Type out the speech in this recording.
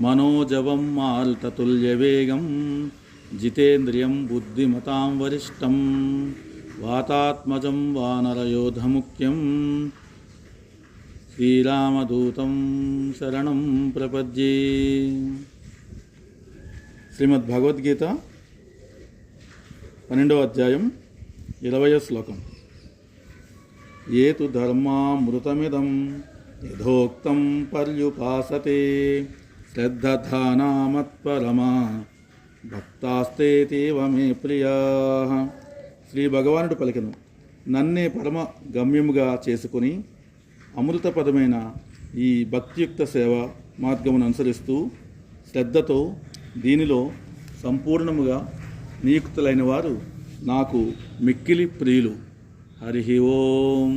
మనోజవం మాల్తతుల్యవేగం జితేంద్రియం బుద్ధిమతాం వరిష్టం వాతాత్మజం వానరయోధముఖ్యం శ్రీరామదూతం శరణం ప్రపద్యే. శ్రీమద్భగవద్గీత 12వ అధ్యాయం 20వ శ్లోకం. ఏతు ధర్మామృతమిదం యథోక్తం పర్యుపాసతే శ్రద్ధధానామత్పరమా భక్తాస్తేతీవ మే ప్రియా. శ్రీ భగవానుడు పలికెను, నన్నే పరమ గమ్యముగా చేసుకుని అమృతపదమైన ఈ భక్తియుక్త సేవ మార్గమును అనుసరిస్తూ శ్రద్ధతో దీనిలో సంపూర్ణముగా నియుక్తులైన వారు నాకు మిక్కిలి ప్రియులు. హరి ఓం.